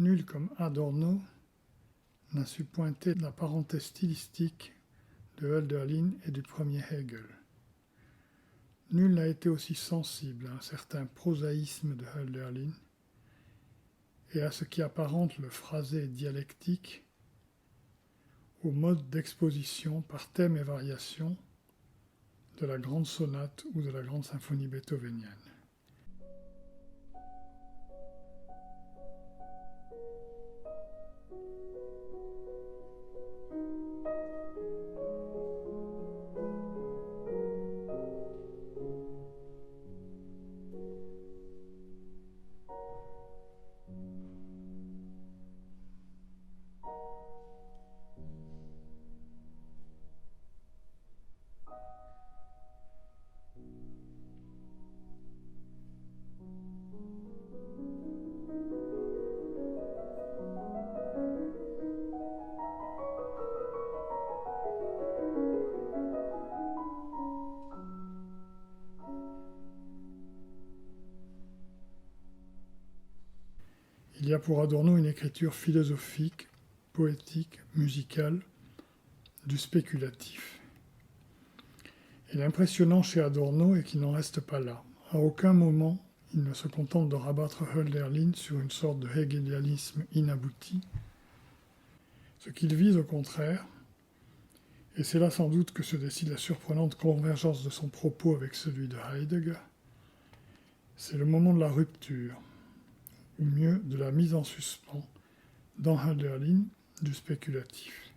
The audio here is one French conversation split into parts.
Nul comme Adorno n'a su pointer la parenté stylistique de Hölderlin et du premier Hegel. Nul n'a été aussi sensible à un certain prosaïsme de Hölderlin et à ce qui apparente le phrasé dialectique, au mode d'exposition par thème et variation de la grande sonate ou de la grande symphonie beethovenienne. Il y a pour Adorno une écriture philosophique, poétique, musicale, du spéculatif. Et l'impressionnant chez Adorno est qu'il n'en reste pas là. À aucun moment, il ne se contente de rabattre Hölderlin sur une sorte de hegelianisme inabouti. Ce qu'il vise au contraire, et c'est là sans doute que se décide la surprenante convergence de son propos avec celui de Heidegger, c'est le moment de la rupture, ou mieux de la mise en suspens, dans Hölderlin, du spéculatif.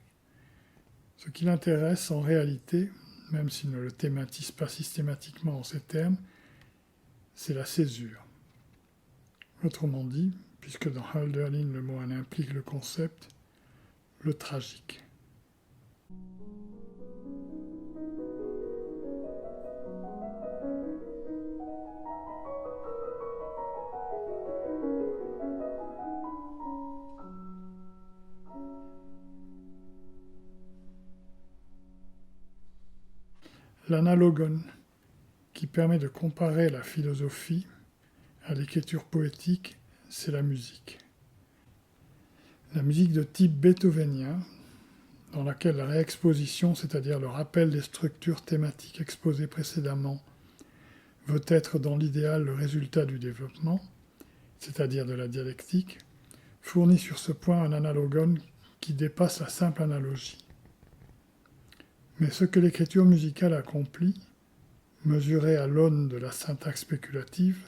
Ce qui l'intéresse en réalité, même s'il ne le thématise pas systématiquement en ces termes, c'est la césure. Autrement dit, puisque dans Hölderlin le mot en implique le concept, le tragique. L'analogone, qui permet de comparer la philosophie à l'écriture poétique, c'est la musique. La musique de type beethovenien, dans laquelle la réexposition, c'est-à-dire le rappel des structures thématiques exposées précédemment, veut être dans l'idéal le résultat du développement, c'est-à-dire de la dialectique, fournit sur ce point un analogone qui dépasse la simple analogie. Mais ce que l'écriture musicale accomplit, mesurée à l'aune de la syntaxe spéculative,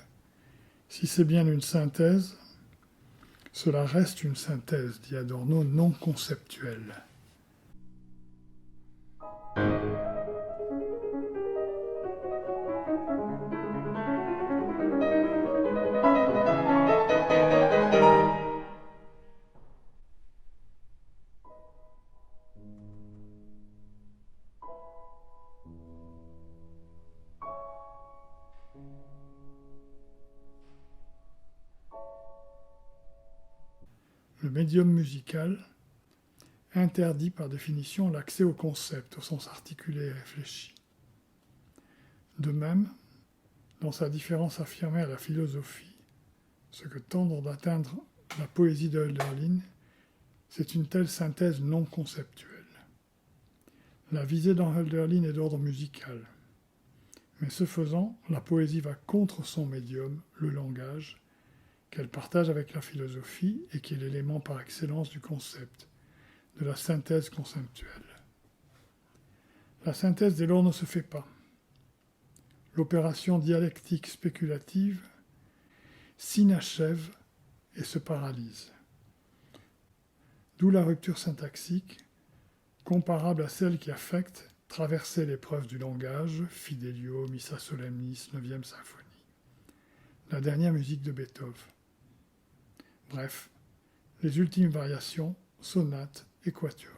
si c'est bien une synthèse, cela reste une synthèse, dit Adorno, non conceptuelle. Le médium musical interdit par définition l'accès au concept, au sens articulé et réfléchi. De même, dans sa différence affirmée à la philosophie, ce que tente d'atteindre la poésie de Hölderlin, c'est une telle synthèse non conceptuelle. La visée dans Hölderlin est d'ordre musical, mais ce faisant, la poésie va contre son médium, le langage, qu'elle partage avec la philosophie et qui est l'élément par excellence du concept, de la synthèse conceptuelle. La synthèse dès lors ne se fait pas. L'opération dialectique spéculative s'inachève et se paralyse. D'où la rupture syntaxique, comparable à celle qui affecte traverser l'épreuve du langage, Fidelio, Missa Solemnis, 9e symphonie, la dernière musique de Beethoven. Bref, les ultimes variations, sonates et quatuors.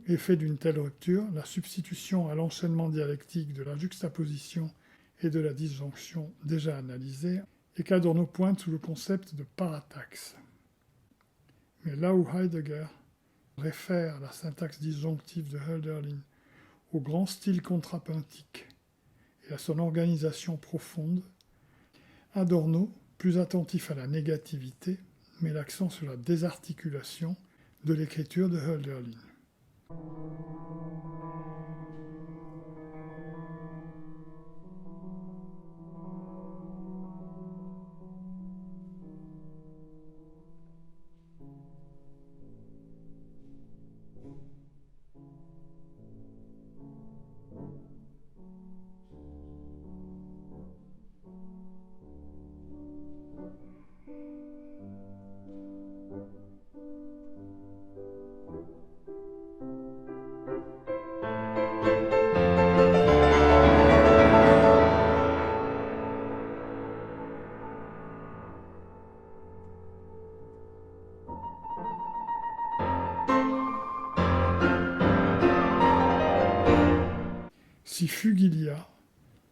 effet d'une telle rupture, la substitution à l'enchaînement dialectique de la juxtaposition et de la disjonction déjà analysée, et qu'Adorno pointe sous le concept de parataxe. Mais là où Heidegger réfère la syntaxe disjonctive de Hölderlin au grand style contrapuntique et à son organisation profonde, Adorno, plus attentif à la négativité, met l'accent sur la désarticulation de l'écriture de Hölderlin. Si fugue il y a,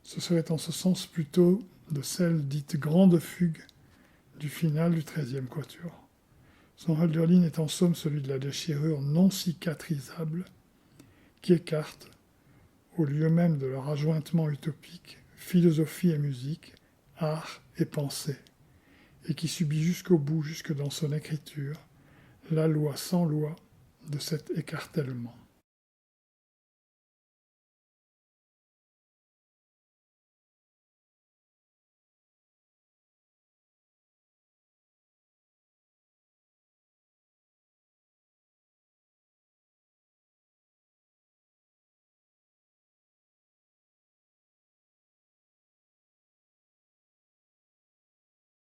ce serait en ce sens plutôt de celle dite grande fugue du final du XIIIe quatuor. Son Hölderlin est en somme celui de la déchirure non cicatrisable qui écarte, au lieu même de leur adjointement utopique, philosophie et musique, art et pensée, et qui subit jusqu'au bout, jusque dans son écriture, la loi sans loi de cet écartèlement.